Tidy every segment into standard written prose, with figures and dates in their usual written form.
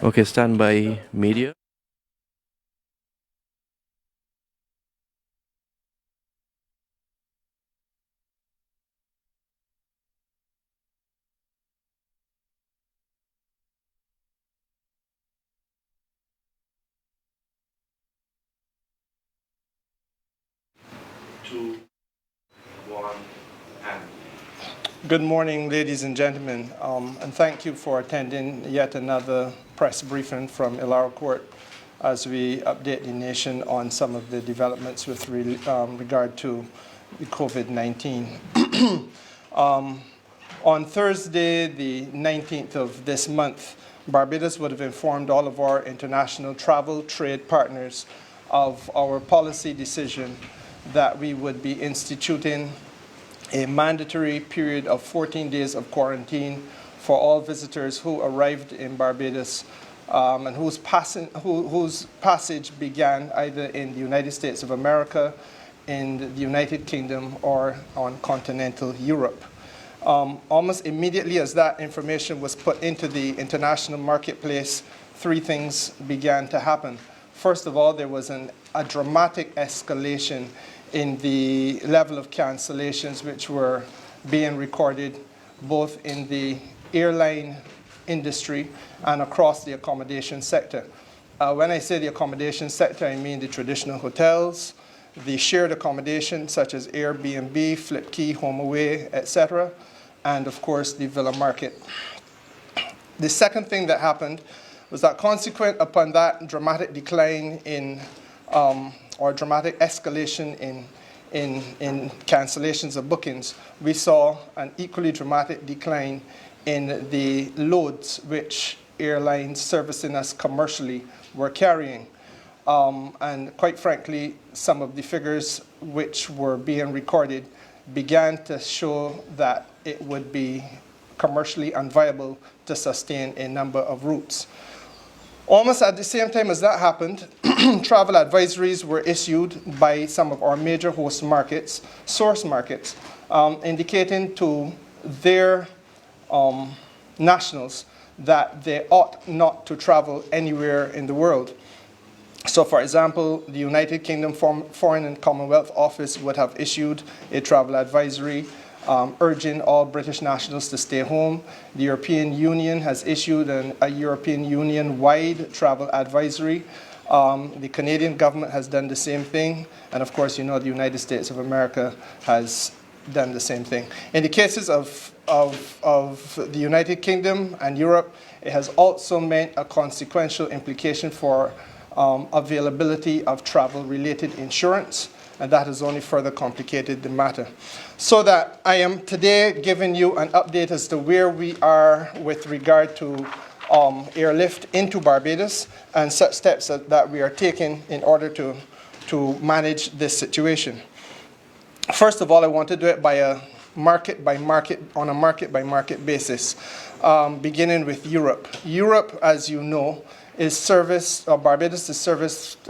Okay, stand by media. Two, one, and. Good morning, ladies and gentlemen, and thank you for attending yet another press briefing from Illawarra Court as we update the nation on some of the developments with regard to the COVID-19. On Thursday, the 19th of this month, Barbados would have informed all of our international travel trade partners of our policy decision that we would be instituting a mandatory period of 14 days of quarantine for all visitors who arrived in Barbados and whose passage began either in the United States of America, in the United Kingdom, or on continental Europe. Almost immediately as that information was put into the international marketplace, three things began to happen. First of all, there was a dramatic escalation in the level of cancellations which were being recorded both in the airline industry and across the accommodation sector. When I say the accommodation sector, I mean the traditional hotels, the shared accommodation such as Airbnb, Flip Key, HomeAway, etc., and of course the villa market. The second thing that happened was that consequent upon that dramatic decline in or dramatic escalation in cancellations of bookings, we saw an equally dramatic decline in the loads which airlines servicing us commercially were carrying. And quite frankly, some of the figures which were being recorded began to show that it would be commercially unviable to sustain a number of routes. Almost at the same time as that happened, travel advisories were issued by some of our major host markets, source markets, indicating to their nationals that they ought not to travel anywhere in the world. So, for example, the United Kingdom Foreign and Commonwealth Office would have issued a travel advisory urging all British nationals to stay home. The European Union has issued a European Union-wide travel advisory. The Canadian government has done the same thing. And of course, you know, the United States of America has done the same thing. In the cases of the United Kingdom and Europe, it has also meant a consequential implication for availability of travel-related insurance, and that has only further complicated the matter. So that I am today giving you an update as to where we are with regard to airlift into Barbados and such steps that we are taking in order to manage this situation. First of all, I want to do it by a market by market basis, beginning with Europe. Europe, as you know, is serviced, or Barbados is serviced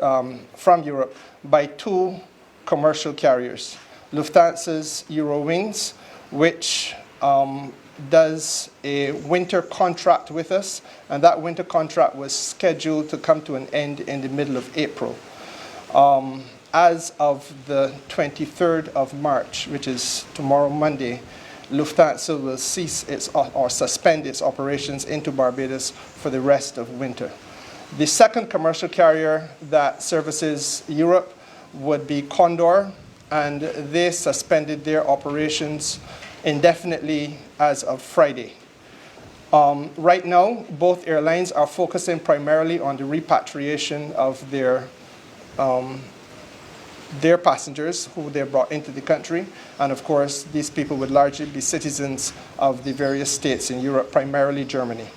from Europe by two commercial carriers. Lufthansa's Eurowings, which does a winter contract with us, and that winter contract was scheduled to come to an end in the middle of April. As of the 23rd of March, which is tomorrow, Monday, Lufthansa will cease or suspend its operations into Barbados for the rest of winter. The second commercial carrier that services Europe would be Condor, and they suspended their operations indefinitely as of Friday. Right now, both airlines are focusing primarily on the repatriation of their passengers who they brought into the country. And of course, these people would largely be citizens of the various states in Europe, primarily Germany.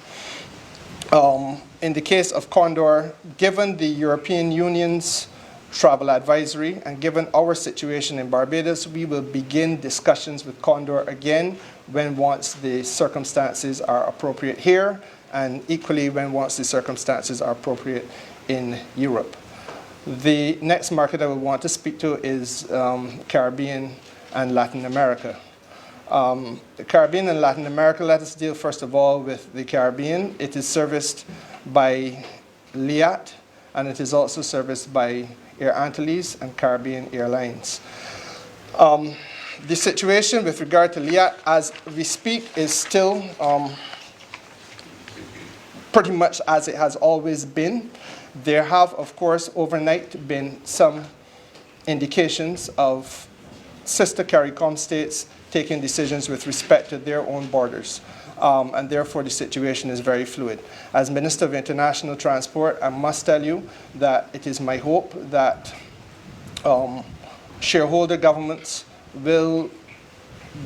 In the case of Condor, given the European Union's travel advisory and given our situation in Barbados, we will begin discussions with Condor again once the circumstances are appropriate here, and equally once the circumstances are appropriate in Europe. The next market I will want to speak to is Caribbean and Latin America. The Caribbean and Latin America, let us deal first of all with the Caribbean. It is serviced by Liat, and it is also serviced by Air Antilles and Caribbean Airlines. The situation with regard to Liat, as we speak, is still pretty much as it has always been. There have, of course, overnight been some indications of sister CARICOM states taking decisions with respect to their own borders. And therefore the situation is very fluid. As Minister of International Transport, I must tell you that it is my hope that shareholder governments will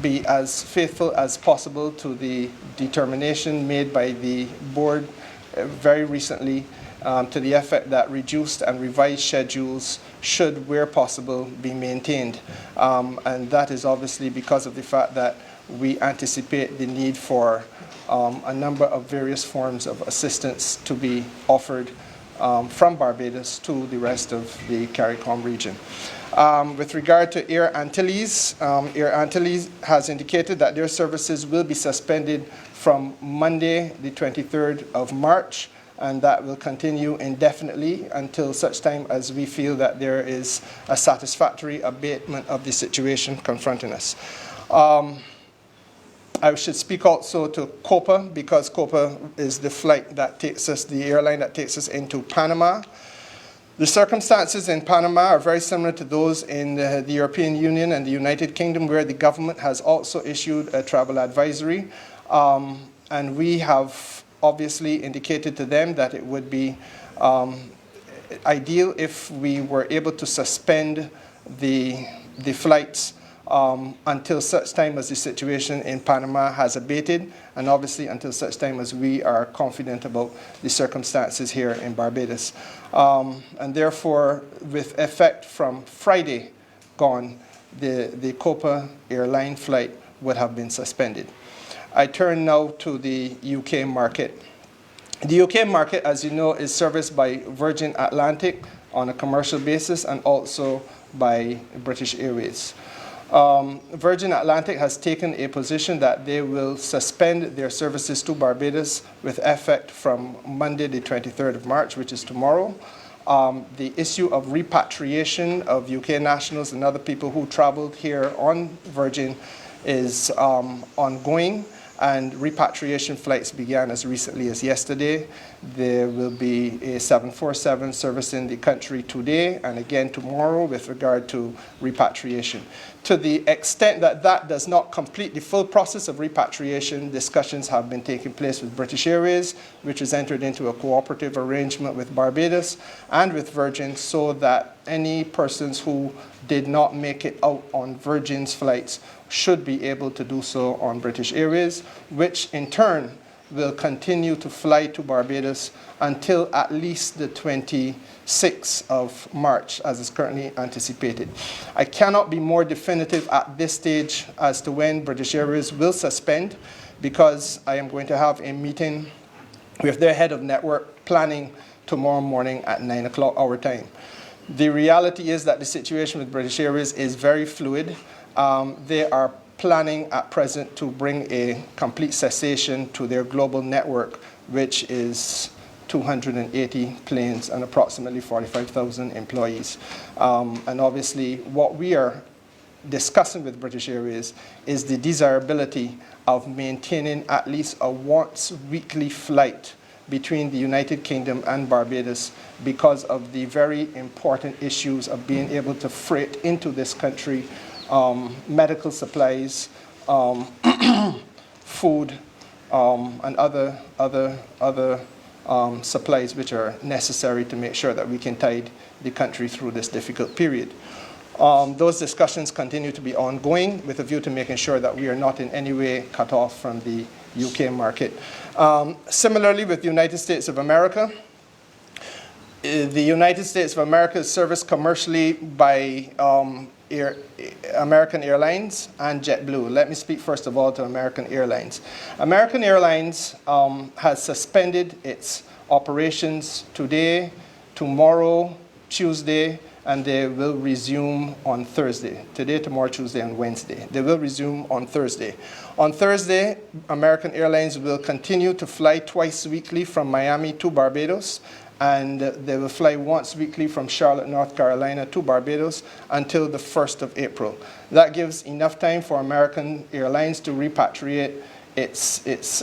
be as faithful as possible to the determination made by the board very recently to the effect that reduced and revised schedules should, where possible, be maintained. And that is obviously because of the fact that we anticipate the need for a number of various forms of assistance to be offered from Barbados to the rest of the CARICOM region. With regard to Air Antilles, Air Antilles has indicated that their services will be suspended from Monday, the 23rd of March, and that will continue indefinitely until such time as we feel that there is a satisfactory abatement of the situation confronting us. I should speak also to COPA, because COPA is the flight that takes us, the airline that takes us into Panama. The circumstances in Panama are very similar to those in the European Union and the United Kingdom, where the government has also issued a travel advisory. And we have obviously indicated to them that it would be ideal if we were able to suspend the flights until such time as the situation in Panama has abated, and obviously until such time as we are confident about the circumstances here in Barbados. And therefore, with effect from Friday gone, the Copa airline flight would have been suspended. I turn now to the UK market. The UK market, as you know, is serviced by Virgin Atlantic on a commercial basis and also by British Airways. Virgin Atlantic has taken a position that they will suspend their services to Barbados with effect from Monday the 23rd of March, which is tomorrow. The issue of repatriation of UK nationals and other people who traveled here on Virgin is ongoing, and repatriation flights began as recently as yesterday. There will be a 747 service in the country today and again tomorrow with regard to repatriation. To the extent that that does not complete the full process of repatriation, discussions have been taking place with British Airways, which has entered into a cooperative arrangement with Barbados and with Virgin, so that any persons who did not make it out on Virgin's flights should be able to do so on British Airways, which in turn will continue to fly to Barbados until at least the 26th of March, as is currently anticipated. I cannot be more definitive at this stage as to when British Airways will suspend, because I am going to have a meeting with their head of network planning tomorrow morning at 9 o'clock our time. The reality is that the situation with British Airways is very fluid. They are planning at present to bring a complete cessation to their global network, which is 280 planes and approximately 45,000 employees. And obviously what we are discussing with British Airways is the desirability of maintaining at least a once weekly flight between the United Kingdom and Barbados, because of the very important issues of being able to freight into this country medical supplies, food, and other supplies which are necessary to make sure that we can tide the country through this difficult period. Those discussions continue to be ongoing with a view to making sure that we are not in any way cut off from the UK market. Similarly, with the United States of America, the United States of America is serviced commercially by American Airlines and JetBlue. Let me speak first of all to American Airlines. American Airlines has suspended its operations today, tomorrow, Tuesday, and they will resume on Thursday. Today, tomorrow, Tuesday, and Wednesday. They will resume on Thursday. On Thursday, American Airlines will continue to fly twice weekly from Miami to Barbados, and they will fly once weekly from Charlotte, North Carolina to Barbados until the 1st of April. That gives enough time for American Airlines to repatriate its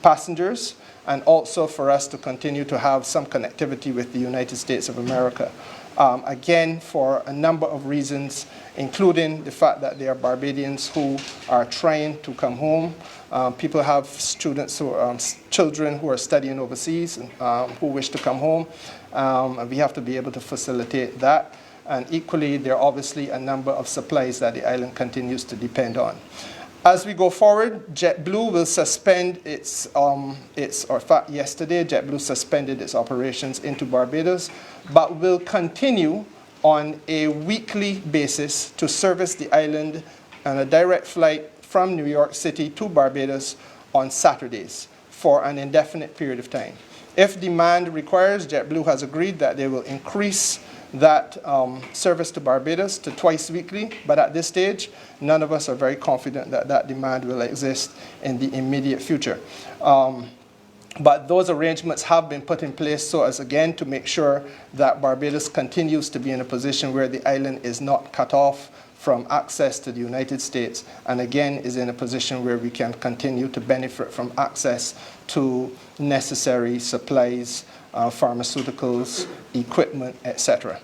passengers, and also for us to continue to have some connectivity with the United States of America. Again, for a number of reasons, including the fact that there are Barbadians who are trying to come home. People have students who children who are studying overseas who wish to come home. And we have to be able to facilitate that. And equally, there are obviously a number of supplies that the island continues to depend on. As we go forward, JetBlue will suspend yesterday, JetBlue suspended its operations into Barbados, but will continue on a weekly basis to service the island on a direct flight from New York City to Barbados on Saturdays for an indefinite period of time. If demand requires, JetBlue has agreed that they will increase that service to Barbados to twice weekly, but at this stage, none of us are very confident that that demand will exist in the immediate future. But those arrangements have been put in place so as, again, to make sure that Barbados continues to be in a position where the island is not cut off from access to the United States, and again is in a position where we can continue to benefit from access to necessary supplies, pharmaceuticals, equipment, etc.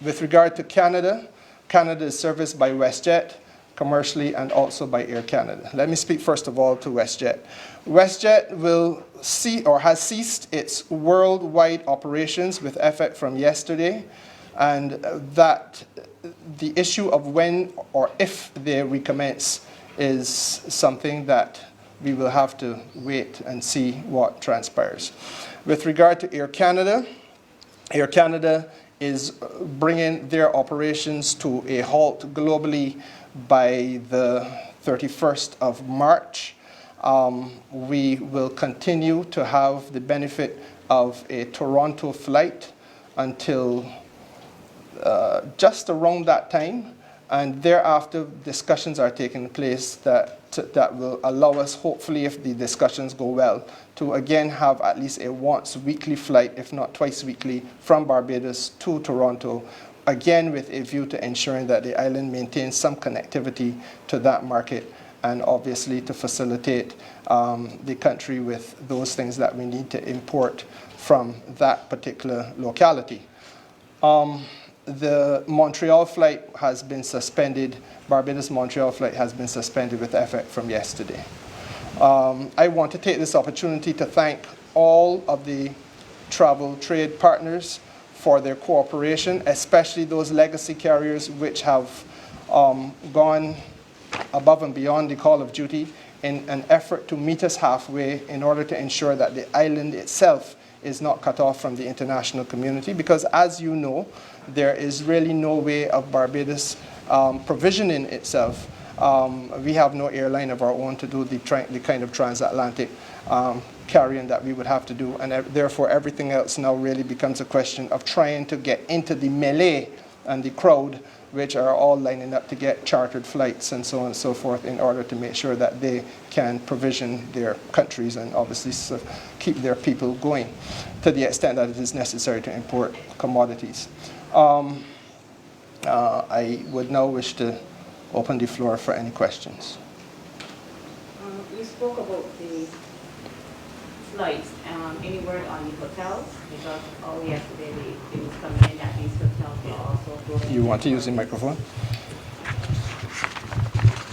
With regard to Canada, Canada is serviced by WestJet commercially and also by Air Canada. Let me speak first of all to WestJet. WestJet will has ceased its worldwide operations with effect from yesterday, and that the issue of when or if they recommence is something that we will have to wait and see what transpires. With regard to Air Canada is bringing their operations to a halt globally by the 31st of March. We will continue to have the benefit of a Toronto flight until just around that time, and thereafter discussions are taking place that will allow us, hopefully if the discussions go well, to again have at least a once weekly flight, if not twice weekly, from Barbados to Toronto, again with a view to ensuring that the island maintains some connectivity to that market, and obviously to facilitate the country with those things that we need to import from that particular locality. The Montreal flight has been suspended. Barbados-Montreal flight has been suspended with effect from yesterday. I want to take this opportunity to thank all of the travel trade partners for their cooperation, especially those legacy carriers which have gone above and beyond the call of duty in an effort to meet us halfway in order to ensure that the island itself is not cut off from the international community, because as you know, there is really no way of Barbados provisioning itself. We have no airline of our own to do the kind of transatlantic carrying that we would have to do, and therefore everything else now really becomes a question of trying to get into the melee and the crowd, which are all lining up to get chartered flights and so on and so forth in order to make sure that they can provision their countries and obviously keep their people going to the extent that it is necessary to import commodities. I would now wish to open the floor for any questions. You spoke about the flights. Any word on the hotels? Because yesterday it was coming in that these hotels were also closing. You want to use the microphone?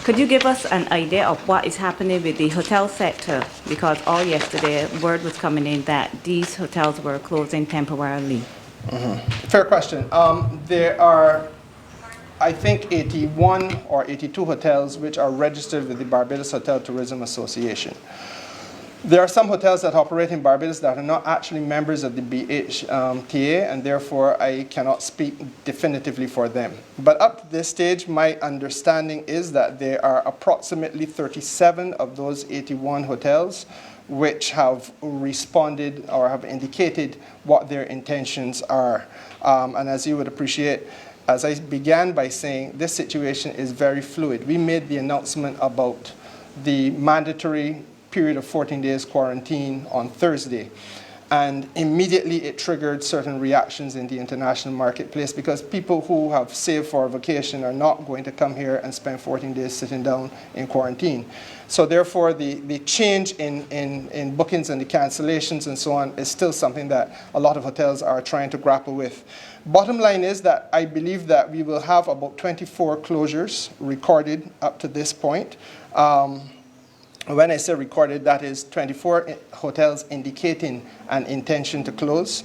Could you give us an idea of what is happening with the hotel sector? Because all yesterday word was coming in that these hotels were closing temporarily. Fair question. There are, I think, 81 or 82 hotels which are registered with the Barbados Hotel Tourism Association. There are some hotels that operate in Barbados that are not actually members of the BHTA, and therefore I cannot speak definitively for them. But up to this stage, my understanding is that there are approximately 37 of those 81 hotels which have responded or have indicated what their intentions are. And as you would appreciate, as I began by saying, this situation is very fluid. We made the announcement about the mandatory period of 14 days quarantine on Thursday. And immediately it triggered certain reactions in the international marketplace because people who have saved for a vacation are not going to come here and spend 14 days sitting down in quarantine. So therefore, the change in bookings and the cancellations and so on is still something that a lot of hotels are trying to grapple with. Bottom line is that I believe that we will have about 24 closures recorded up to this point. When I say recorded, that is 24 hotels indicating an intention to close.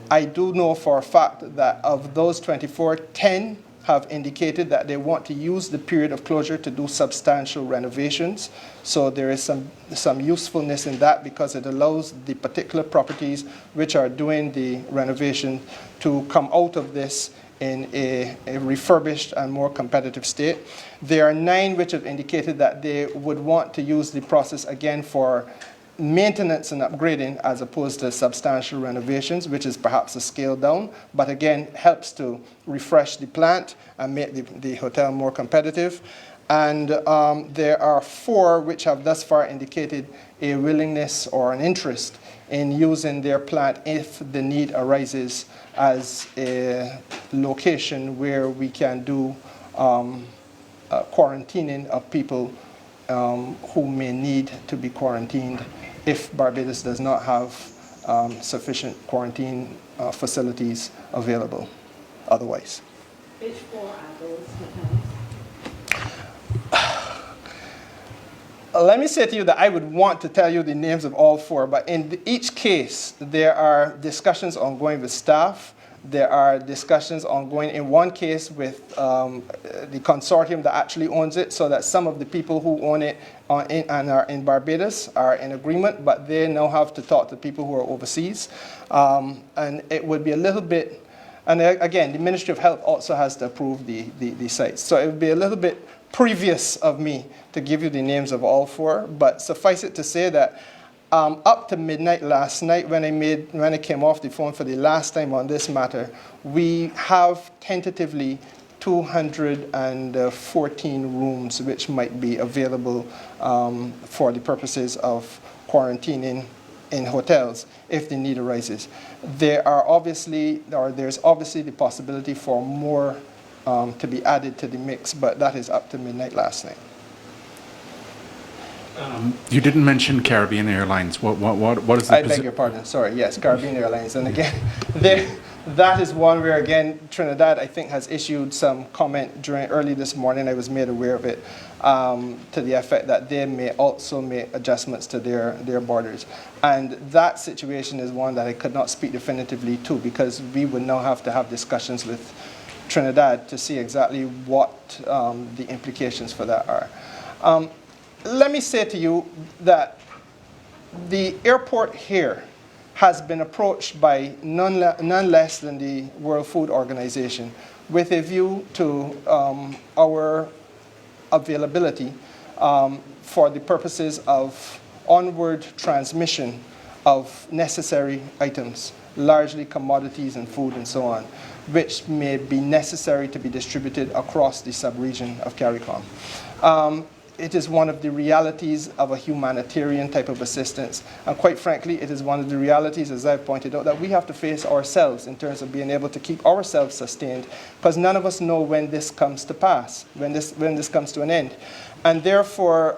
I do know for a fact that of those 24, 10 have indicated that they want to use the period of closure to do substantial renovations. So there is some usefulness in that because it allows the particular properties which are doing the renovation to come out of this in a refurbished and more competitive state. There are 9 which have indicated that they would want to use the process again for maintenance and upgrading as opposed to substantial renovations, which is perhaps a scale down, but again helps to refresh the plant and make the hotel more competitive. And there are 4 which have thus far indicated a willingness or an interest in using their plant if the need arises as a location where we can do quarantining of people who may need to be quarantined if Barbados does not have sufficient quarantine facilities available otherwise. Which 4 are those hotels? Let me say to you that I would want to tell you the names of all 4, but in each case, there are discussions ongoing with staff. There are discussions ongoing in one case with the consortium that actually owns it, so that some of the people who own it and are in Barbados are in agreement, but they now have to talk to people who are overseas. And it would be a little bit, and again, the Ministry of Health also has to approve the sites. So it would be a little bit previous of me to give you the names of all 4, but suffice it to say that up to midnight last night, when I came off the phone for the last time on this matter, we have tentatively 214 rooms which might be available for the purposes of quarantining in hotels if the need arises. There's obviously the possibility for more to be added to the mix, but that is up to midnight last night. You didn't mention Caribbean Airlines. What is the I beg your pardon. Sorry. Yes, Caribbean Airlines. And again, that is one where, again, Trinidad, I think, has issued some comment early this morning. I was made aware of it to the effect that they may also make adjustments to their borders. And that situation is one that I could not speak definitively to because we would now have to have discussions with Trinidad to see exactly what the implications for that are. Let me say to you that the airport here has been approached by none less than the World Food Organization with a view to our availability for the purposes of onward transmission of necessary items, largely commodities and food and so on, which may be necessary to be distributed across the sub-region of CARICOM. It is one of the realities of a humanitarian type of assistance. And quite frankly, it is one of the realities, as I've pointed out, that we have to face ourselves in terms of being able to keep ourselves sustained, because none of us know when this comes to pass, when this comes to an end. And therefore,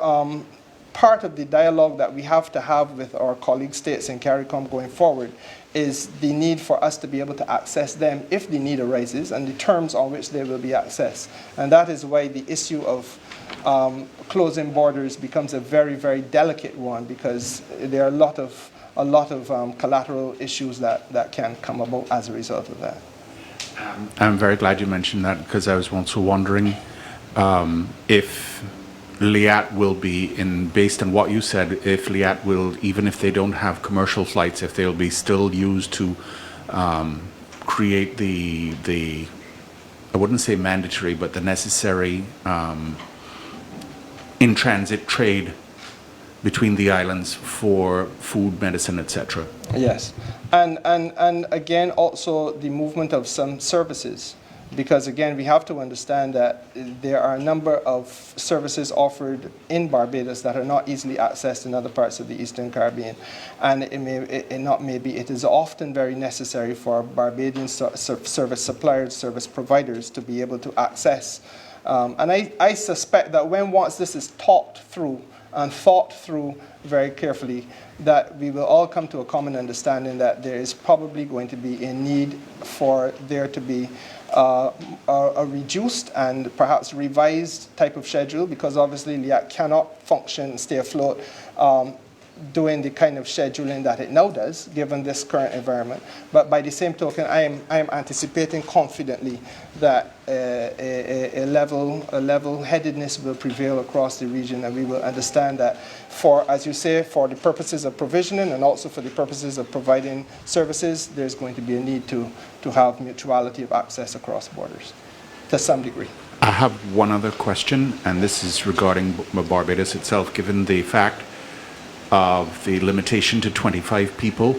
part of the dialogue that we have to have with our colleague states in CARICOM going forward is the need for us to be able to access them if the need arises and the terms on which they will be accessed. And that is why the issue of closing borders becomes a very, very delicate one, because there are a lot of collateral issues that can come about as a result of that. I'm very glad you mentioned that, because I was also wondering if Liat will be, based on what you said, if Liat will, even if they don't have commercial flights, if they'll be still used to create the I wouldn't say mandatory, but the necessary in-transit trade between the islands for food, medicine, etc. Yes, and again, also the movement of some services, because again, we have to understand that there are a number of services offered in Barbados that are not easily accessed in other parts of the Eastern Caribbean, and it is often very necessary for Barbadian service suppliers, service providers to be able to access. And I suspect that once this is talked through and thought through very carefully, that we will all come to a common understanding that there is probably going to be a need for there to be a reduced and perhaps revised type of schedule, because obviously LIAC cannot function and stay afloat doing the kind of scheduling that it now does, given this current environment. But by the same token, I am anticipating confidently that a level-headedness will prevail across the region, and we will understand that as you say, for the purposes of provisioning and also for the purposes of providing services, there's going to be a need to have mutuality of access across borders, to some degree. I have one other question, and this is regarding Barbados itself, given the fact of the limitation to 25 people,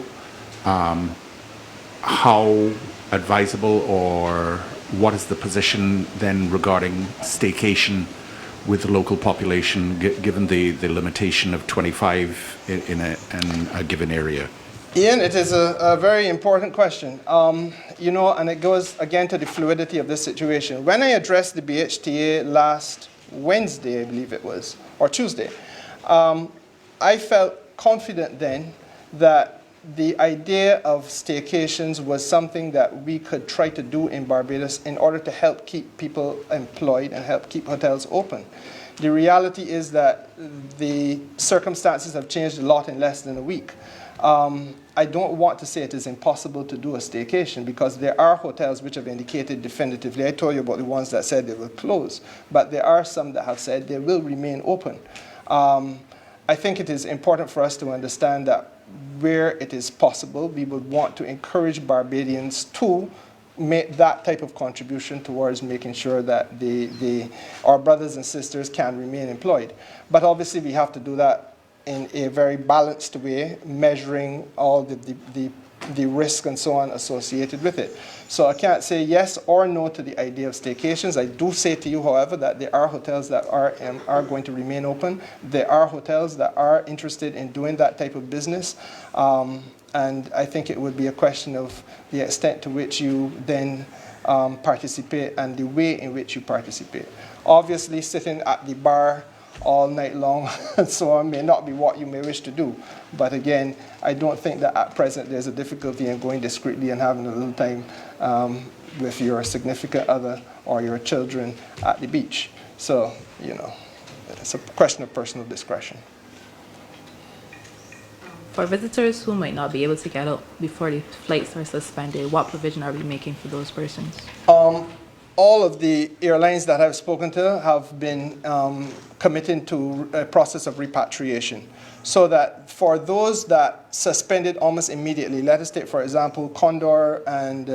how advisable, or what is the position then regarding staycation with the local population, given the limitation of 25 in a given area? Ian, it is a very important question. And it goes again to the fluidity of this situation. When I addressed the BHTA last Wednesday, I believe it was, or Tuesday, I felt confident then that the idea of staycations was something that we could try to do in Barbados in order to help keep people employed and help keep hotels open. The reality is that the circumstances have changed a lot in less than a week. I don't want to say it is impossible to do a staycation, because there are hotels which have indicated definitively. I told you about the ones that said they will close, but there are some that have said they will remain open. I think it is important for us to understand that where it is possible, we would want to encourage Barbadians to make that type of contribution towards making sure that our brothers and sisters can remain employed. But obviously we have to do that in a very balanced way, measuring all the risk and so on associated with it. So I can't say yes or no to the idea of staycations. I do say to you, however, that there are hotels that are going to remain open. There are hotels that are interested in doing that type of business. And I think it would be a question of the extent to which you then participate and the way in which you participate. Obviously, sitting at the bar all night long and so on may not be what you may wish to do. But again, I don't think that at present there's a difficulty in going discreetly and having a little time with your significant other or your children at the beach. So, it's a question of personal discretion. For visitors who might not be able to get out before the flights are suspended, what provision are we making for those persons? All of the airlines that I've spoken to have been committing to a process of repatriation. So that for those that suspended almost immediately, let us take, for example, Condor and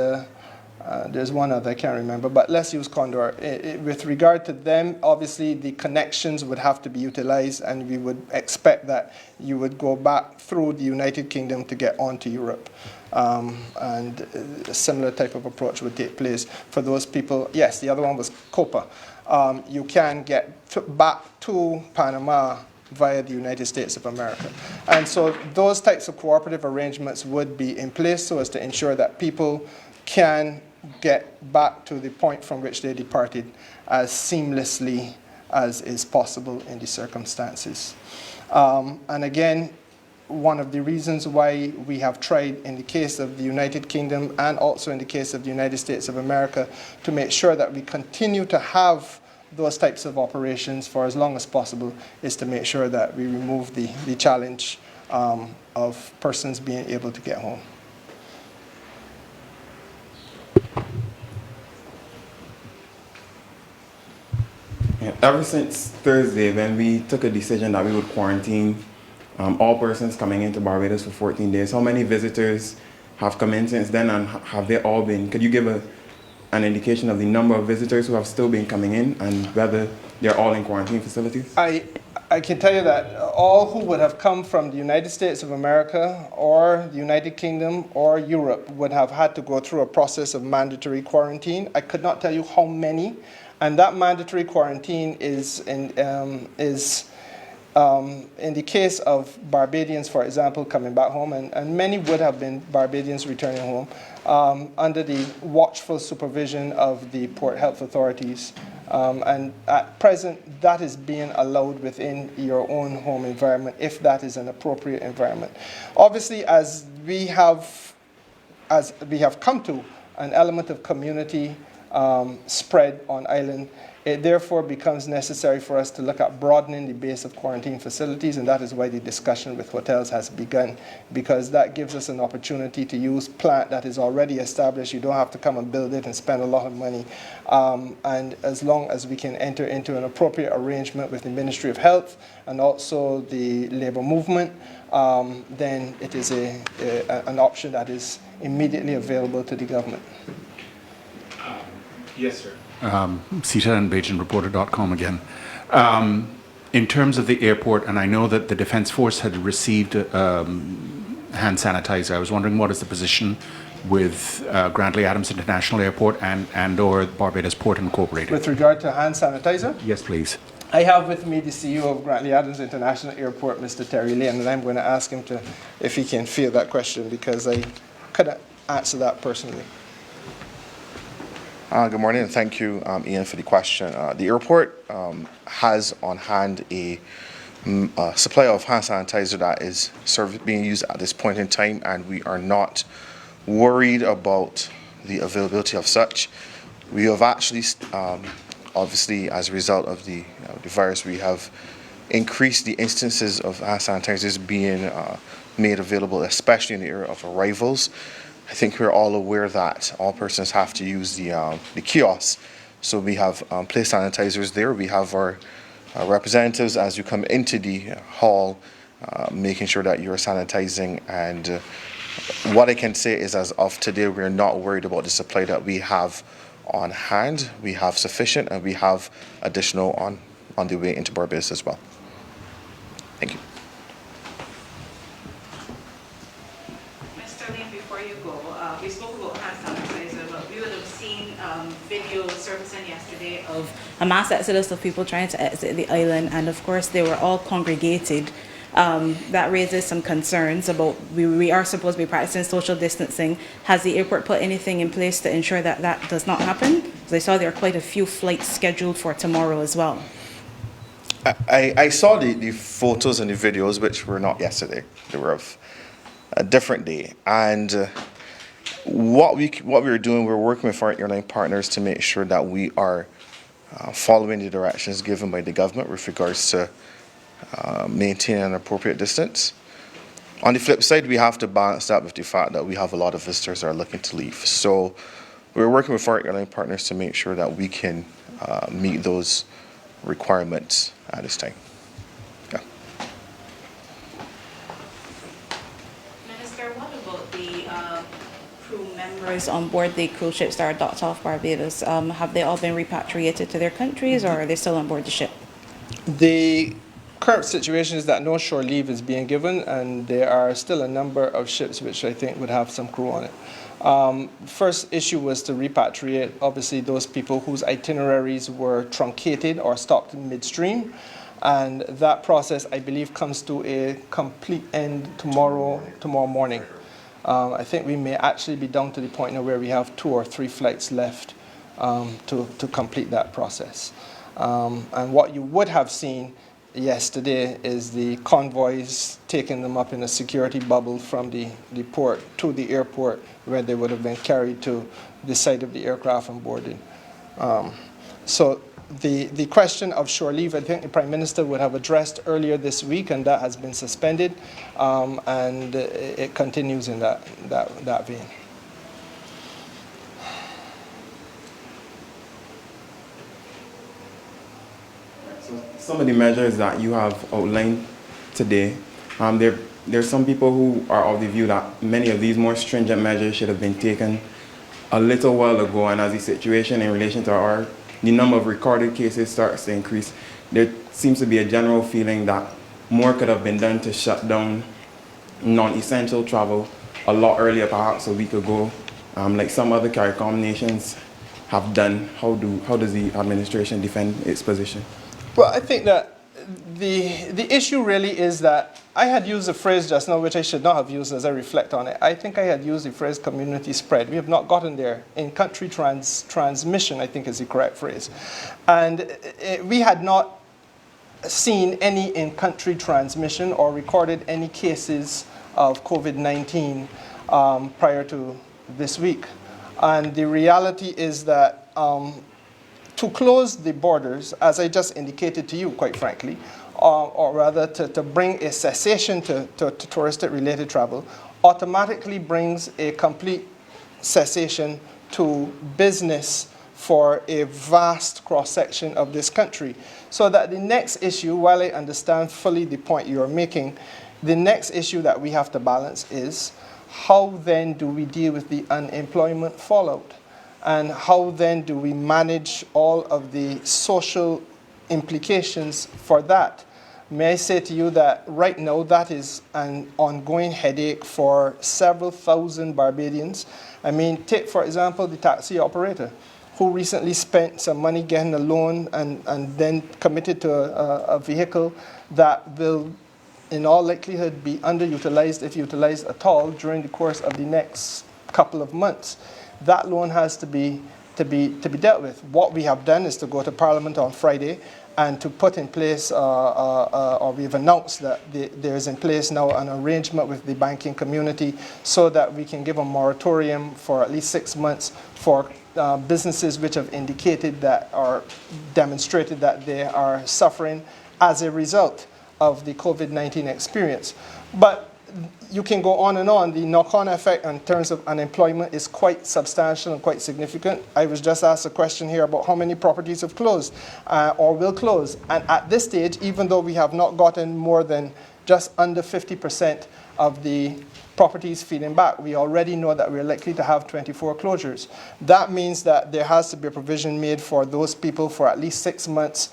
there's one other, I can't remember, but let's use Condor. With regard to them, obviously the connections would have to be utilized, and we would expect that you would go back through the United Kingdom to get onto Europe. And a similar type of approach would take place for those people. Yes, the other one was COPA. You can get back to Panama via the United States of America. And so those types of cooperative arrangements would be in place so as to ensure that people can get back to the point from which they departed as seamlessly as is possible in the circumstances. And again, one of the reasons why we have tried in the case of the United Kingdom and also in the case of the United States of America to make sure that we continue to have those types of operations for as long as possible is to make sure that we remove the challenge of persons being able to get home. Yeah, ever since Thursday, when we took a decision that we would quarantine all persons coming into Barbados for 14 days, how many visitors have come in since then, and have they all been? Could you give an indication of the number of visitors who have still been coming in and whether they're all in quarantine facilities? I can tell you that all who would have come from the United States of America or the United Kingdom or Europe would have had to go through a process of mandatory quarantine. I could not tell you how many, and that mandatory quarantine is in the case of Barbadians, for example, coming back home, and many would have been Barbadians returning home, under the watchful supervision of the port health authorities. And at present, that is being allowed within your own home environment, if that is an appropriate environment. Obviously, as we have come to an element of community spread on island, it therefore becomes necessary for us to look at broadening the base of quarantine facilities, and that is why the discussion with hotels has begun, because that gives us an opportunity to use plant that is already established. You don't have to come and build it and spend a lot of money. And as long as we can enter into an appropriate arrangement with the Ministry of Health and also the labor movement, then it is an option that is immediately available to the government. Yes, sir. Sita and BeijingReporter.com again. In terms of the airport, and I know that the Defence Force had received hand sanitizer, I was wondering what is the position with Grantley Adams International Airport and or Barbados Port Incorporated? With regard to hand sanitizer? Yes, please. I have with me the CEO of Grantley Adams International Airport, Mr. Terry Layne, and I'm going to ask him if he can field that question, because I couldn't answer that personally. Good morning, and thank you, Ian, for the question. The airport has on hand a supply of hand sanitizer that is being used at this point in time, and we are not worried about the availability of such. We have actually, obviously, as a result of the virus, we have increased the instances of hand sanitizers being made available, especially in the area of arrivals. I think we're all aware that all persons have to use the kiosks. So we have place sanitizers there. We have our representatives as you come into the hall, making sure that you're sanitizing. And what I can say is, as of today, we're not worried about the supply that we have on hand. We have sufficient, and we have additional on the way into Barbados as well. Thank you. Mr. Layne, before you go, we spoke about hand sanitizer, but we would have seen video surfacing yesterday of a mass exodus of people trying to exit the island, and of course they were all congregated. That raises some concerns about we are supposed to be practicing social distancing. Has the airport put anything in place to ensure that that does not happen? Because I saw there are quite a few flights scheduled for tomorrow as well. I saw the photos and the videos, which were not yesterday. They were of a different day. And what we're doing, we're working with our airline partners to make sure that we are following the directions given by the government with regards to maintaining an appropriate distance. On the flip side, we have to balance that with the fact that we have a lot of visitors that are looking to leave. So we're working with our airline partners to make sure that we can meet those requirements at this time. Yeah. Minister, what about the crew members on board the cruise ships that are docked off Barbados? Have they all been repatriated to their countries, or are they still on board the ship? The current situation is that no shore leave is being given, and there are still a number of ships which I think would have some crew on it. First issue was to repatriate, obviously, those people whose itineraries were truncated or stopped in midstream. And that process, I believe, comes to a complete end tomorrow morning. I think we may actually be down to the point now where we have 2 or 3 flights left to complete that process. And what you would have seen yesterday is the convoys taking them up in a security bubble from the port to the airport, where they would have been carried to the site of the aircraft and boarded. So the question of shore leave, I think the Prime Minister would have addressed earlier this week, and that has been suspended, and it continues in that vein. Some of the measures that you have outlined today, there are some people who are of the view that many of these more stringent measures should have been taken a little while ago, and as the situation in relation to the number of recorded cases starts to increase, there seems to be a general feeling that more could have been done to shut down non-essential travel a lot earlier, perhaps a week ago, like some other CARICOM nations have done. How does the administration defend its position? Well, I think that the issue really is that I had used a phrase just now, which I should not have used as I reflect on it. I think I had used the phrase community spread. We have not gotten there. In-country transmission, I think is the correct phrase. And we had not seen any in-country transmission or recorded any cases of COVID-19 prior to this week. And the reality is that to close the borders, as I just indicated to you, quite frankly, or rather to bring a cessation to touristic-related travel, automatically brings a complete cessation to business for a vast cross-section of this country. So that the next issue, while I understand fully the point you're making, the next issue that we have to balance is how then do we deal with the unemployment fallout? And how then do we manage all of the social implications for that? May I say to you that right now that is an ongoing headache for several thousand Barbadians. I mean, take for example the taxi operator who recently spent some money getting a loan and then committed to a vehicle that will in all likelihood be underutilized, if utilized at all, during the course of the next couple of months. That loan has to be dealt with. What we have done is to go to Parliament on Friday and to put in place, or we've announced that there is in place now an arrangement with the banking community so that we can give a moratorium for at least 6 months for businesses which have indicated that or demonstrated that they are suffering as a result of the COVID-19 experience. But you can go on and on. The knock-on effect in terms of unemployment is quite substantial and quite significant. I was just asked a question here about how many properties have closed or will close. And at this stage, even though we have not gotten more than just under 50% of the properties feeding back, we already know that we're likely to have 24 closures. That means that there has to be a provision made for those people for at least 6 months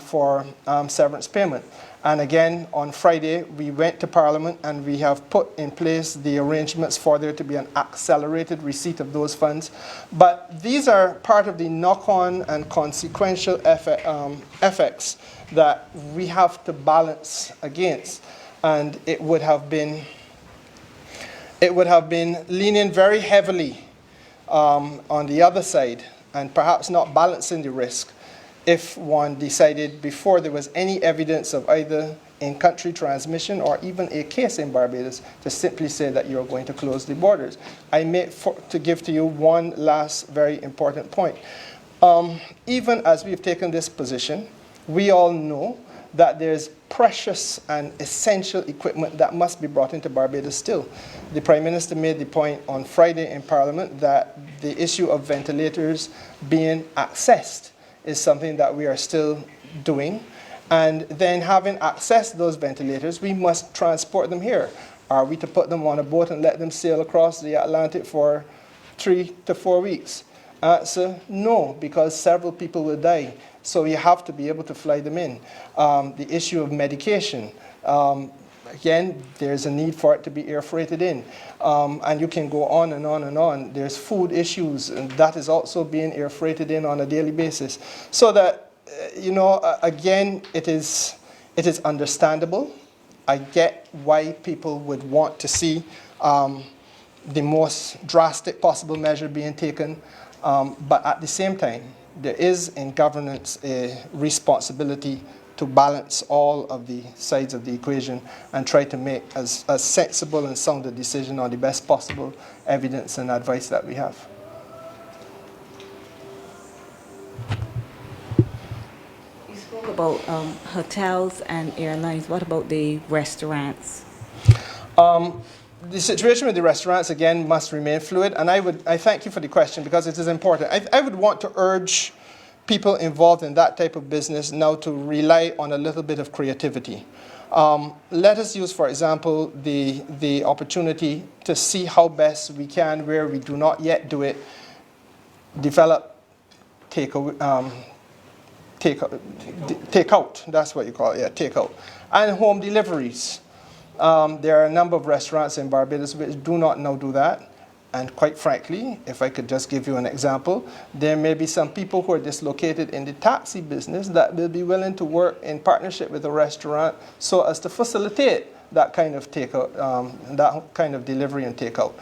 for severance payment. And again, on Friday, we went to Parliament and we have put in place the arrangements for there to be an accelerated receipt of those funds. But these are part of the knock-on and consequential effects that we have to balance against. And it would have been leaning very heavily on the other side and perhaps not balancing the risk if one decided before there was any evidence of either in-country transmission or even a case in Barbados to simply say that you're going to close the borders. I may to give to you one last very important point. Even as we've taken this position, we all know that there's precious and essential equipment that must be brought into Barbados still. The Prime Minister made the point on Friday in Parliament that the issue of ventilators being accessed is something that we are still doing. And then having accessed those ventilators, we must transport them here. Are we to put them on a boat and let them sail across the Atlantic for 3 to 4 weeks? Answer, no, because several people will die. So you have to be able to fly them in. The issue of medication, again, there's a need for it to be air freighted in. And you can go on and on and on. There's food issues, and that is also being air freighted in on a daily basis. So that, again, it is understandable. I get why people would want to see the most drastic possible measure being taken. But at the same time, there is in governance a responsibility to balance all of the sides of the equation and try to make as sensible and sound a decision on the best possible evidence and advice that we have. You spoke about hotels and airlines. What about the restaurants? The situation with the restaurants, again, must remain fluid. And I thank you for the question because it is important. I would want to urge people involved in that type of business now to rely on a little bit of creativity. Let us use, for example, the opportunity to see how best we can, where we do not yet do it, develop takeout. That's what you call it, yeah, takeout. And home deliveries. There are a number of restaurants in Barbados which do not now do that. And quite frankly, if I could just give you an example, there may be some people who are dislocated in the taxi business that will be willing to work in partnership with a restaurant so as to facilitate that kind of takeout, that kind of delivery and takeout.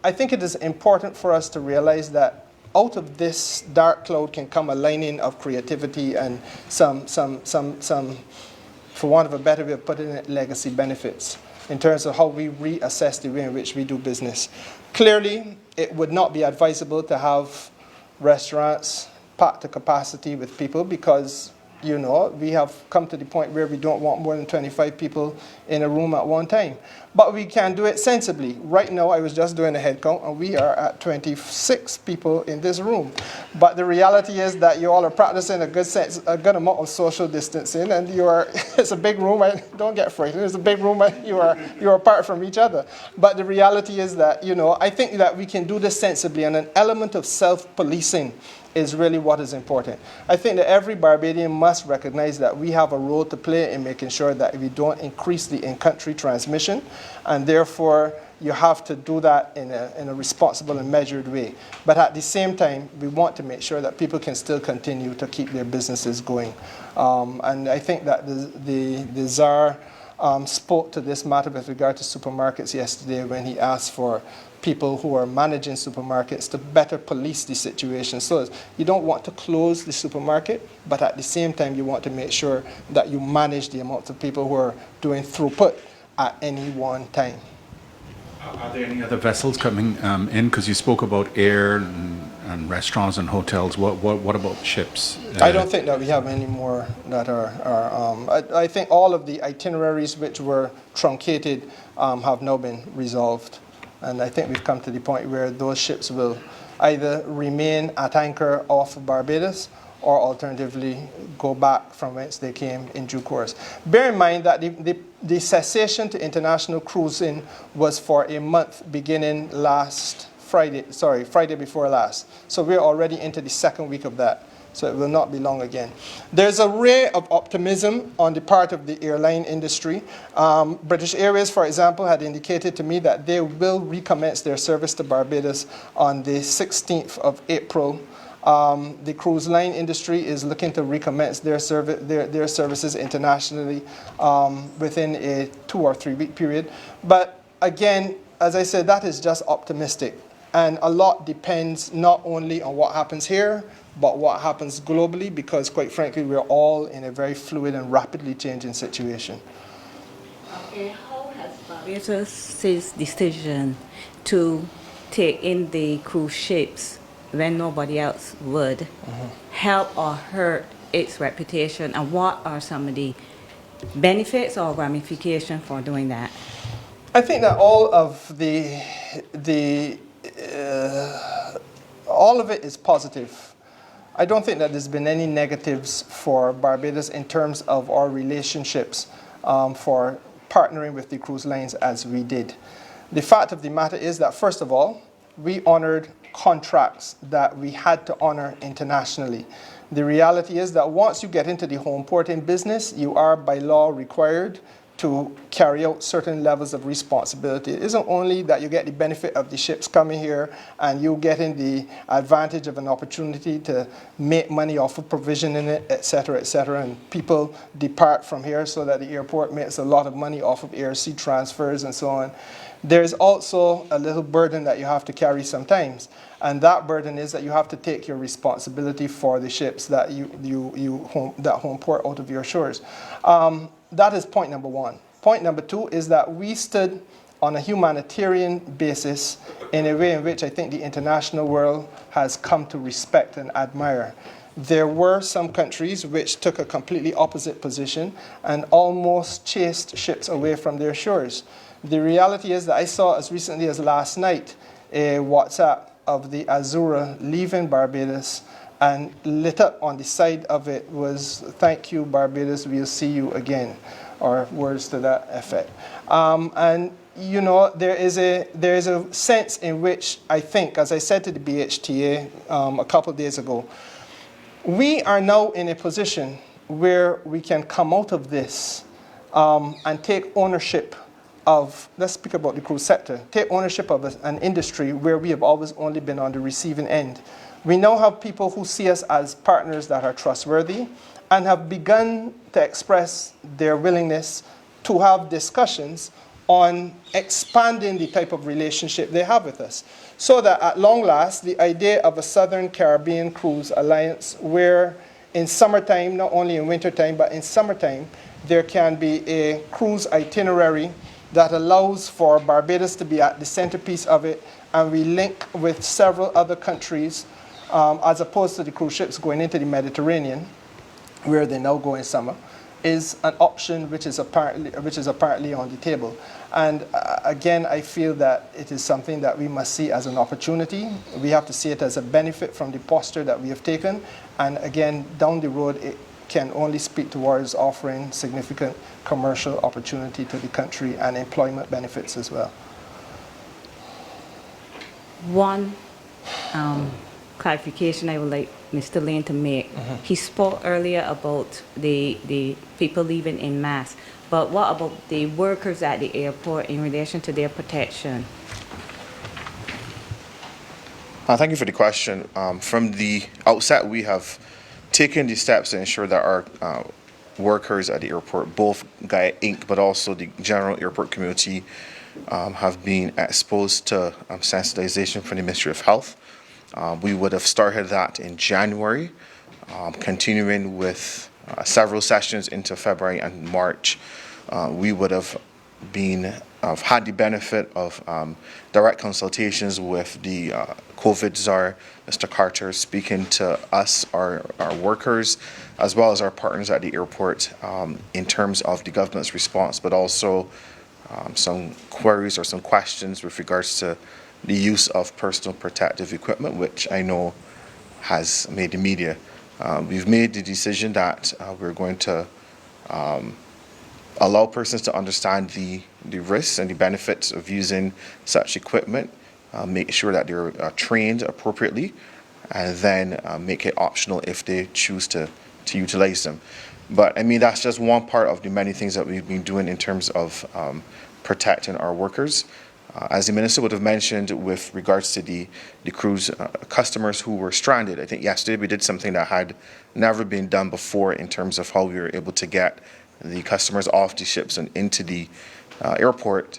I think it is important for us to realize that out of this dark cloud can come a lining of creativity and some, for want of a better way of putting it, legacy benefits in terms of how we reassess the way in which we do business. Clearly, it would not be advisable to have restaurants packed to capacity with people because, you know, we have come to the point where we don't want more than 25 people in a room at one time. But we can do it sensibly. Right now, I was just doing a head count, and we are at 26 people in this room. But the reality is that you all are practicing a good amount of social distancing, and it's a big room. Don't get frightened. It's a big room, and you are apart from each other. But the reality is that, you know, I think that we can do this sensibly, and an element of self-policing is really what is important. I think that every Barbadian must recognize that we have a role to play in making sure that we don't increase the in-country transmission, and therefore you have to do that in a responsible and measured way. But at the same time, we want to make sure that people can still continue to keep their businesses going. And I think that the Czar spoke to this matter with regard to supermarkets yesterday when he asked for people who are managing supermarkets to better police the situation. So you don't want to close the supermarket, but at the same time you want to make sure that you manage the amount of people who are doing throughput at any one time. Are there any other vessels coming in? Because you spoke about air and restaurants and hotels. What about ships? I don't think that we have any more that are I think all of the itineraries which were truncated have now been resolved. And I think we've come to the point where those ships will either remain at anchor off Barbados or alternatively go back from whence they came in due course. Bear in mind that the cessation to international cruising was for a month beginning Friday before last. So we're already into the second week of that. So it will not be long again. There's a ray of optimism on the part of the airline industry. British Airways, for example, had indicated to me that they will recommence their service to Barbados on the 16th of April. The cruise line industry is looking to recommence their services internationally within a 2 or 3 week period. But again, as I said, that is just optimistic. And a lot depends not only on what happens here, but what happens globally, because quite frankly, we're all in a very fluid and rapidly changing situation. Okay, how has Barbados' decision to take in the cruise ships when nobody else would help or hurt its reputation, and what are some of the benefits or ramifications for doing that? I think that all of it is positive. I don't think that there's been any negatives for Barbados in terms of our relationships for partnering with the cruise lines as we did. The fact of the matter is that, first of all, we honored contracts that we had to honor internationally. The reality is that once you get into the home porting business, you are by law required to carry out certain levels of responsibility. It isn't only that you get the benefit of the ships coming here and you getting the advantage of an opportunity to make money off of provisioning it, etc., and people depart from here so that the airport makes a lot of money off of air-sea transfers and so on. There's also a little burden that you have to carry sometimes, and that burden is that you have to take your responsibility for the ships that that home port out of your shores. That is point number one. Point number two is that we stood on a humanitarian basis in a way in which I think the international world has come to respect and admire. There were some countries which took a completely opposite position and almost chased ships away from their shores. The reality is that I saw as recently as last night a WhatsApp of the Azura leaving Barbados, and lit up on the side of it was, "Thank you, Barbados, we'll see you again." or words to that effect. And you know, there is a sense in which I think, as I said to the BHTA a couple of days ago, we are now in a position where we can come out of this and take ownership of, let's speak about the cruise sector, take ownership of an industry where we have always only been on the receiving end. We now have people who see us as partners that are trustworthy and have begun to express their willingness to have discussions on expanding the type of relationship they have with us. So that at long last, the idea of a Southern Caribbean Cruise Alliance where in summertime, not only in wintertime, but in summertime, there can be a cruise itinerary that allows for Barbados to be at the centerpiece of it, and we link with several other countries as opposed to the cruise ships going into the Mediterranean, where they now go in summer, is an option which is apparently on the table. And again, I feel that it is something that we must see as an opportunity. We have to see it as a benefit from the posture that we have taken. And again, down the road, it can only speak towards offering significant commercial opportunity to the country and employment benefits as well. One clarification I would like Mr. Layne to make. He spoke earlier about the people leaving en masse, but what about the workers at the airport in relation to their protection? Thank you for the question. From the outset, we have taken the steps to ensure that our workers at the airport, both Gaia Inc., but also the general airport community, have been exposed to sensitization from the Ministry of Health. We would have started that in January, continuing with several sessions into February and March. We would have had the benefit of direct consultations with the COVID czar, Mr. Carter, speaking to us, our workers, as well as our partners at the airport in terms of the government's response, but also some queries or some questions with regards to the use of personal protective equipment, which I know has made the media. We've made the decision that we're going to allow persons to understand the risks and the benefits of using such equipment, make sure that they're trained appropriately, and then make it optional if they choose to utilize them. But I mean, that's just one part of the many things that we've been doing in terms of protecting our workers. As the Minister would have mentioned with regards to the cruise customers who were stranded, I think yesterday we did something that had never been done before in terms of how we were able to get the customers off the ships and into the airport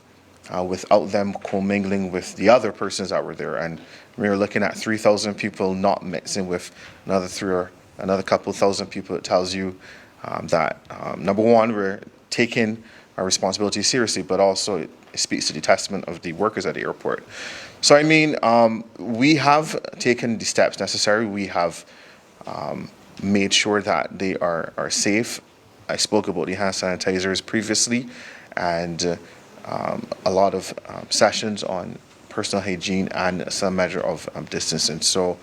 without them commingling with the other persons that were there. And we were looking at 3,000 people not mixing with another couple thousand people. It tells you that, number one, we're taking our responsibility seriously, but also it speaks to the testament of the workers at the airport. So, I mean, we have taken the steps necessary. We have made sure that they are safe. I spoke about the hand sanitizers previously, and a lot of sessions on personal hygiene and some measure of distancing. So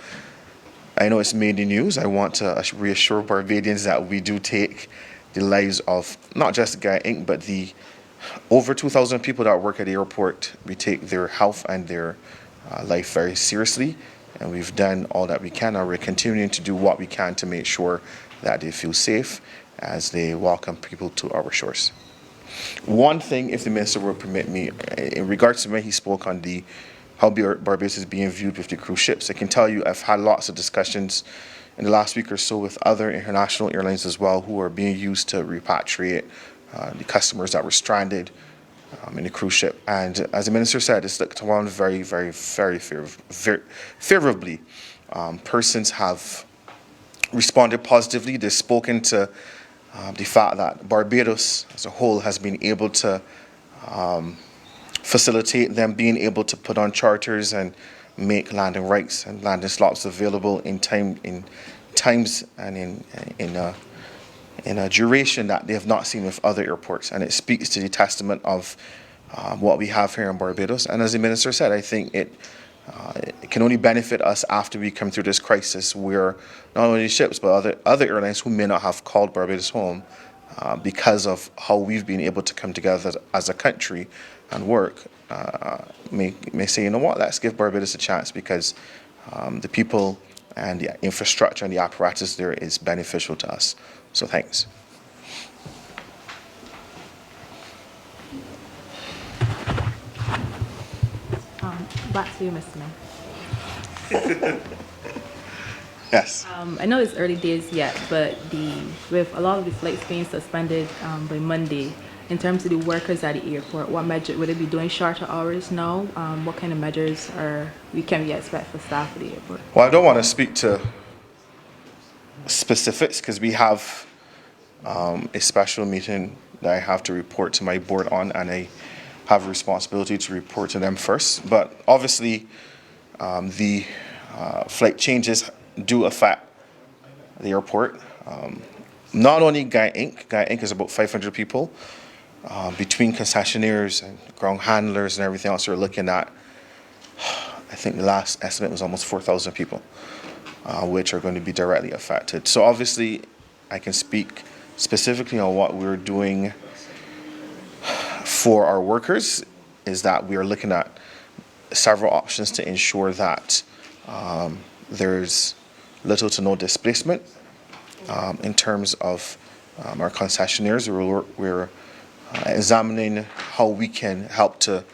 I know it's made the news. I want to reassure Barbadians that we do take the lives of not just Gaia Inc., but the over 2,000 people that work at the airport. We take their health and their life very seriously, and we've done all that we can, and we're continuing to do what we can to make sure that they feel safe as they welcome people to our shores. One thing, if the Minister will permit me, in regards to when he spoke on how Barbados is being viewed with the cruise ships, I can tell you I've had lots of discussions in the last week or so with other international airlines as well, who are being used to repatriate the customers that were stranded in the cruise ship. And as the Minister said, it's looked upon very, very, very favorably. Persons have responded positively. They've spoken to the fact that Barbados as a whole has been able to facilitate them being able to put on charters and make landing rights and landing slots available in times and in a duration that they have not seen with other airports. And it speaks to the testament of what we have here in Barbados. And as the Minister said, I think it can only benefit us after we come through this crisis, where not only ships but other airlines who may not have called Barbados home because of how we've been able to come together as a country and work, may say, you know what, let's give Barbados a chance because the people and the infrastructure and the apparatus there is beneficial to us. So thanks. Back to you, Mr. Mayor. Yes. I know it's early days yet, but with a lot of the flights being suspended by Monday, in terms of the workers at the airport, what measure would it be doing shorter hours now? What kind of measures can we expect for staff at the airport? Well, I don't want to speak to specifics because we have a special meeting that I have to report to my board on, and I have a responsibility to report to them first. But obviously, the flight changes do affect the airport. Not only Guy Inc. is about 500 people. Between concessionaires and ground handlers and everything else, we're looking at, I think the last estimate was almost 4,000 people, which are going to be directly affected. So obviously, I can speak specifically on what we're doing for our workers, is that we are looking at several options to ensure that there's little to no displacement in terms of our concessionaires. We're examining how we can help to,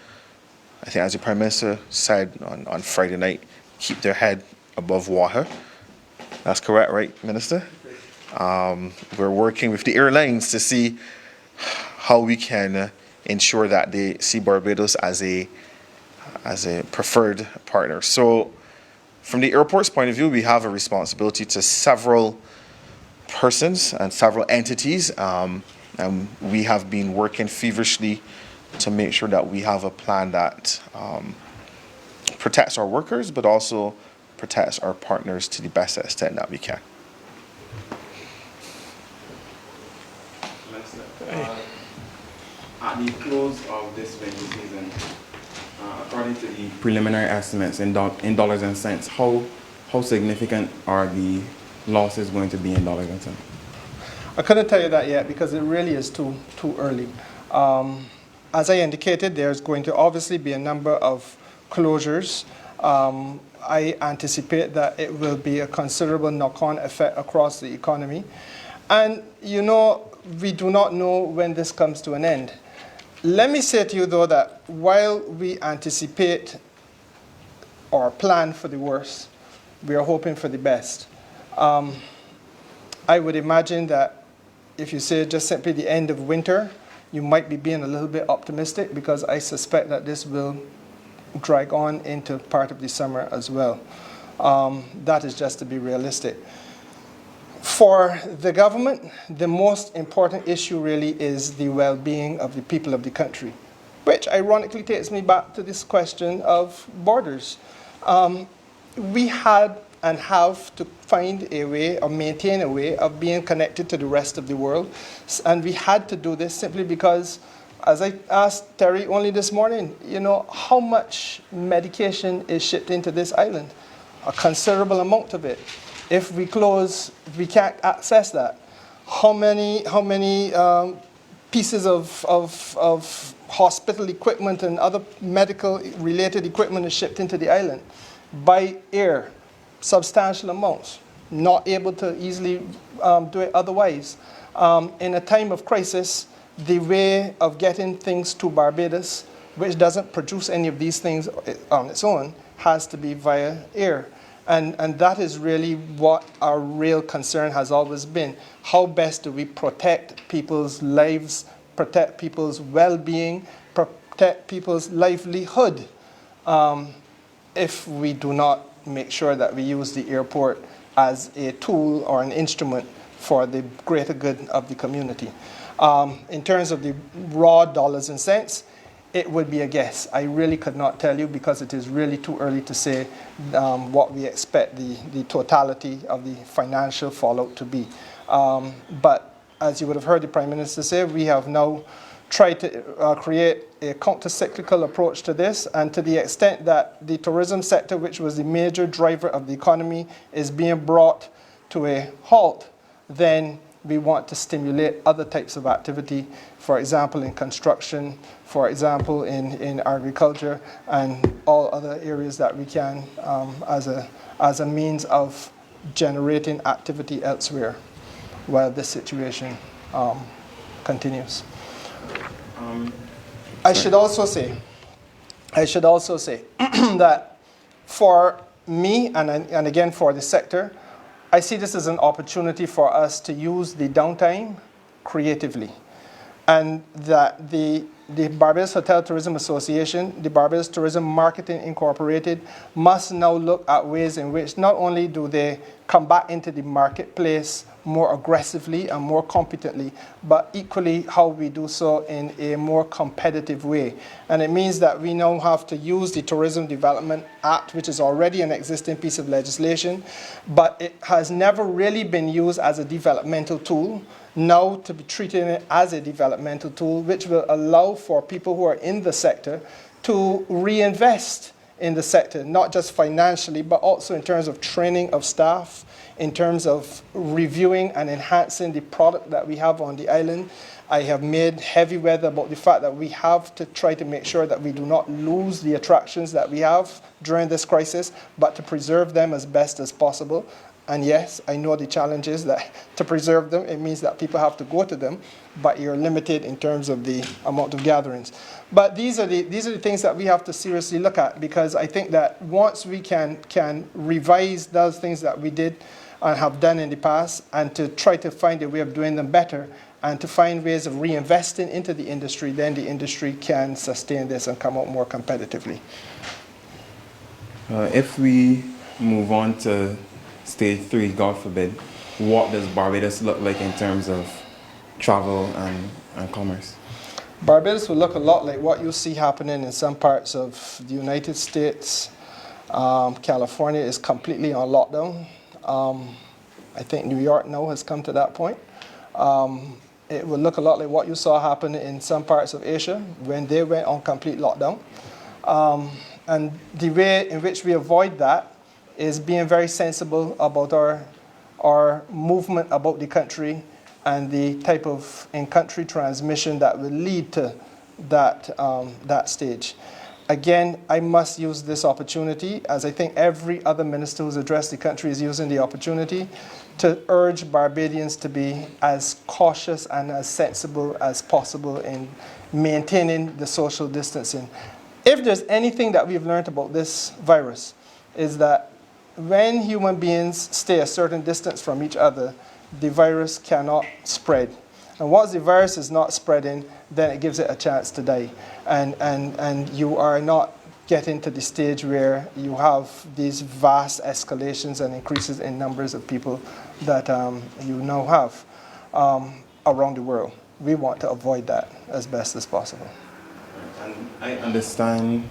I think as the Prime Minister said on Friday night, keep their head above water. That's correct, right, Minister? We're working with the airlines to see how we can ensure that they see Barbados as a preferred partner. So from the airport's point of view, we have a responsibility to several persons and several entities, and we have been working feverishly to make sure that we have a plan that protects our workers, but also protects our partners to the best extent that we can. At the close of this winter season, according to the preliminary estimates in dollars and cents, how significant are the losses going to be in dollars and cents? I couldn't tell you that yet because it really is too early. As I indicated, there's going to obviously be a number of closures. I anticipate that it will be a considerable knock-on effect across the economy. And, you know, we do not know when this comes to an end. Let me say to you, though, that while we anticipate or plan for the worst, we are hoping for the best. I would imagine that if you say just simply the end of winter, you might be being a little bit optimistic because I suspect that this will drag on into part of the summer as well. That is just to be realistic. For the government, the most important issue really is the well-being of the people of the country, which ironically takes me back to this question of borders. We had and have to find a way or maintain a way of being connected to the rest of the world. And we had to do this simply because, as I asked Terry only this morning, you know, how much medication is shipped into this island? A considerable amount of it. If we close, we can't access that. How many pieces of hospital equipment and other medical related equipment is shipped into the island? By air, substantial amounts. Not able to easily do it otherwise. In a time of crisis, the way of getting things to Barbados, which doesn't produce any of these things on its own, has to be via air. And that is really what our real concern has always been. How best do we protect people's lives, protect people's well-being, protect people's livelihood if we do not make sure that we use the airport as a tool or an instrument for the greater good of the community. In terms of the raw dollars and cents, it would be a guess. I really could not tell you because it is really too early to say what we expect the totality of the financial fallout to be. But as you would have heard the Prime Minister say, we have now tried to create a counter-cyclical approach to this, and to the extent that the tourism sector, which was the major driver of the economy, is being brought to a halt, then we want to stimulate other types of activity, for example, in construction, for example, in agriculture, and all other areas that we can as a means of generating activity elsewhere while this situation continues. I should also say that for me, and again for the sector, I see this as an opportunity for us to use the downtime creatively. And that the Barbados Hotel Tourism Association, the Barbados Tourism Marketing Incorporated, must now look at ways in which not only do they come back into the marketplace more aggressively and more competently, but equally how we do so in a more competitive way. And it means that we now have to use the Tourism Development Act, which is already an existing piece of legislation, but it has never really been used as a developmental tool. Now to be treating it as a developmental tool, which will allow for people who are in the sector to reinvest in the sector, not just financially, but also in terms of training of staff, in terms of reviewing and enhancing the product that we have on the island. I have made heavy weather about the fact that we have to try to make sure that we do not lose the attractions that we have during this crisis, but to preserve them as best as possible. And yes, I know the challenge is that to preserve them, it means that people have to go to them, but you're limited in terms of the amount of gatherings. But these are the things that we have to seriously look at, because I think that once we can revise those things that we did and have done in the past, and to try to find a way of doing them better, and to find ways of reinvesting into the industry, then the industry can sustain this and come out more competitively. If we move on to Stage 3, God forbid, what does Barbados look like in terms of travel and commerce? Barbados will look a lot like what you see happening in some parts of the United States. California is completely on lockdown. I think New York now has come to that point. It will look a lot like what you saw happen in some parts of Asia when they went on complete lockdown. And the way in which we avoid that is being very sensible about our movement about the country and the type of in-country transmission that will lead to that stage. Again, I must use this opportunity, as I think every other minister who's addressed the country is using the opportunity, to urge Barbadians to be as cautious and as sensible as possible in maintaining the social distancing. If there's anything that we've learned about this virus, is that when human beings stay a certain distance from each other, the virus cannot spread. And once the virus is not spreading, then it gives it a chance to die. And you are not getting to the stage where you have these vast escalations and increases in numbers of people that you now have around the world. We want to avoid that as best as possible. And I understand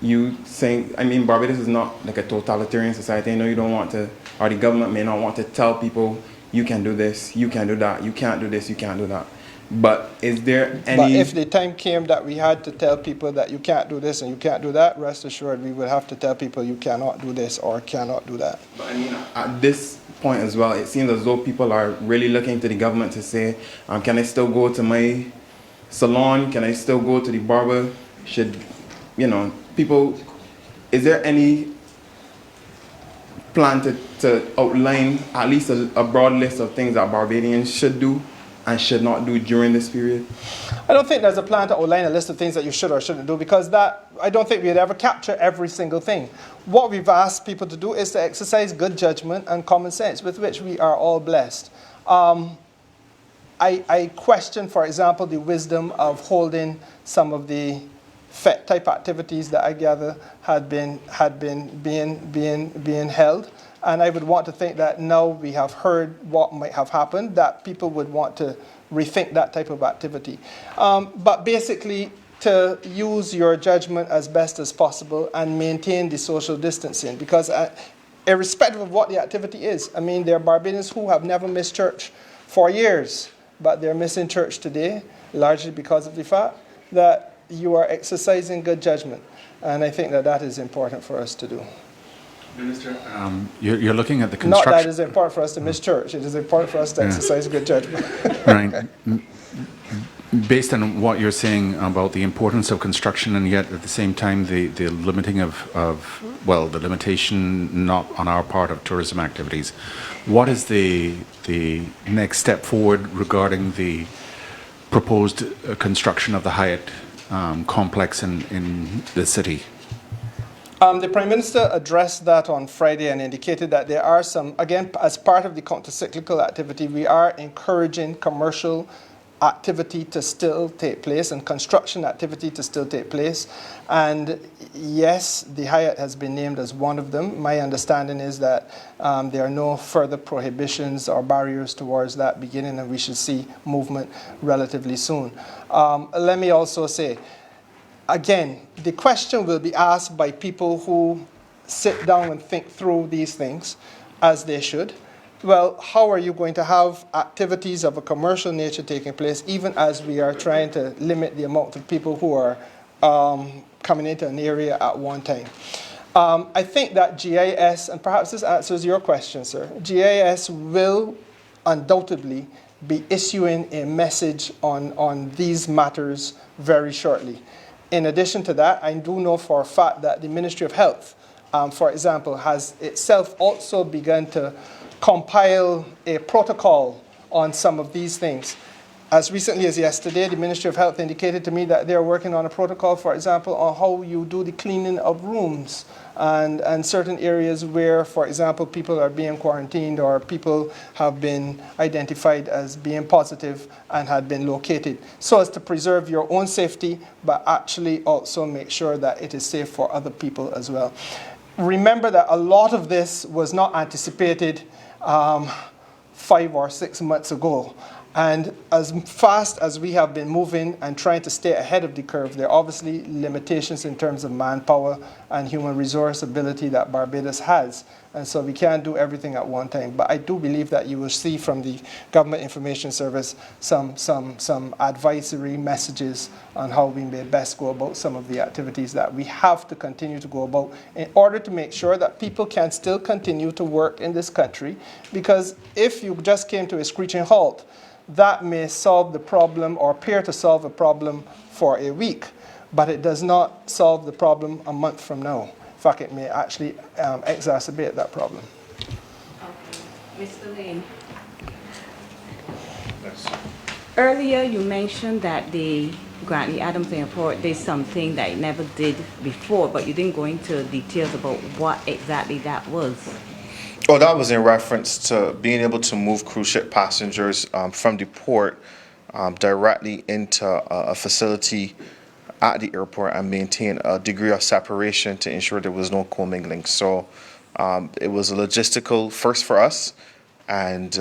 you saying, I mean, Barbados is not like a totalitarian society. I know you don't want to, or the government may not want to tell people, you can do this, you can do that, you can't do this, you can't do that. But is there any... But if the time came that we had to tell people that you can't do this and you can't do that, rest assured we would have to tell people you cannot do this or cannot do that. But I mean, at this point as well, it seems as though people are really looking to the government to say, can I still go to my salon? Can I still go to the barber? Should, people, is there any plan to outline at least a broad list of things that Barbadians should do and should not do during this period? I don't think there's a plan to outline a list of things that you should or shouldn't do, because I don't think we'd ever capture every single thing. What we've asked people to do is to exercise good judgment and common sense, with which we are all blessed. I question, for example, the wisdom of holding some of the FET type activities that I gather had been being held. And I would want to think that now we have heard what might have happened, that people would want to rethink that type of activity. But basically, to use your judgment as best as possible and maintain the social distancing, because irrespective of what the activity is, I mean, there are Barbadians who have never missed church for years, but they're missing church today, largely because of the fact that you are exercising good judgment. And I think that that is important for us to do. Minister, you're looking at the Not that construction. it is important for us to miss church. It is important for us to exercise good judgment. Right. Based on what you're saying about the importance of construction, and yet at the same time the limiting the limitation not on our part of tourism activities, what is the next step forward regarding the proposed construction of the Hyatt complex in the city? The Prime Minister addressed that on Friday and indicated that there are some, again, as part of the counter-cyclical activity, we are encouraging commercial activity to still take place and construction activity to still take place. And yes, the Hyatt has been named as one of them. My understanding is that there are no further prohibitions or barriers towards that beginning, and we should see movement relatively soon. Let me also say, again, the question will be asked by people who sit down and think through these things, as they should. Well, how are you going to have activities of a commercial nature taking place, even as we are trying to limit the amount of people who are coming into an area at one time? I think that GIS, and perhaps this answers your question, sir, GIS will undoubtedly be issuing a message on these matters very shortly. In addition to that, I do know for a fact that the Ministry of Health, for example, has itself also begun to compile a protocol on some of these things. As recently as yesterday, the Ministry of Health indicated to me that they're working on a protocol, for example, on how you do the cleaning of rooms and certain areas where, for example, people are being quarantined or people have been identified as being positive and had been located, so as to preserve your own safety, but actually also make sure that it is safe for other people as well. Remember that a lot of this was not anticipated 5 or 6 months ago. And as fast as we have been moving and trying to stay ahead of the curve, there are obviously limitations in terms of manpower and human resource ability that Barbados has. And so we can't do everything at one time. But I do believe that you will see from the Government Information Service some advisory messages on how we may best go about some of the activities that we have to continue to go about in order to make sure that people can still continue to work in this country. Because if you just came to a screeching halt, that may solve the problem or appear to solve a problem for a week, but it does not solve the problem a month from now. In fact, it may actually exacerbate that problem. Okay. Mr. Layne. Yes. Earlier you mentioned that the Grantley Adams Airport did something that it never did before, but you didn't go into details about what exactly that was. Oh, that was in reference to being able to move cruise ship passengers from the port directly into a facility at the airport and maintain a degree of separation to ensure there was no commingling. So it was a logistical first for us, and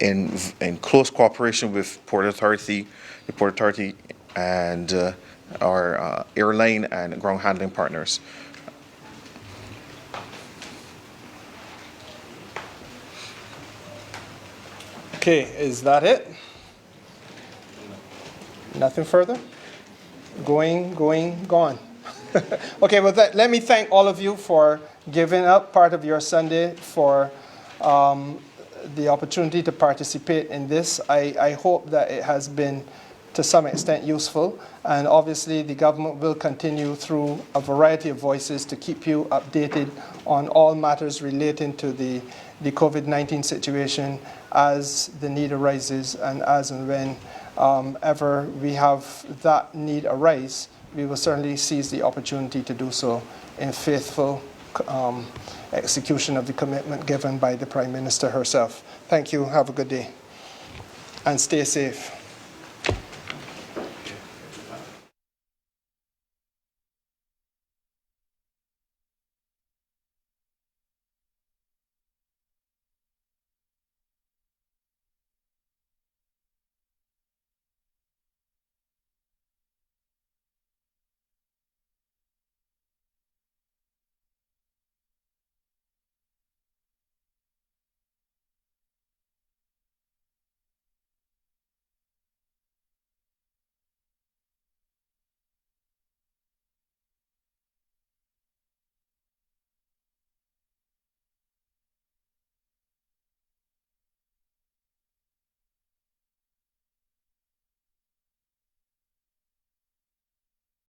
in close cooperation with the Port Authority and our airline and ground handling partners. Okay, is that it? Nothing further? Going, gone. Okay, well, let me thank all of you for giving up part of your Sunday for the opportunity to participate in this. I hope that it has been to some extent useful, and obviously the government will continue through a variety of voices to keep you updated on all matters relating to the COVID-19 situation as the need arises, and as and when ever we have that need arise, we will certainly seize the opportunity to do so in faithful execution of the commitment given by the Prime Minister herself. Thank you. Have a good day. And stay safe.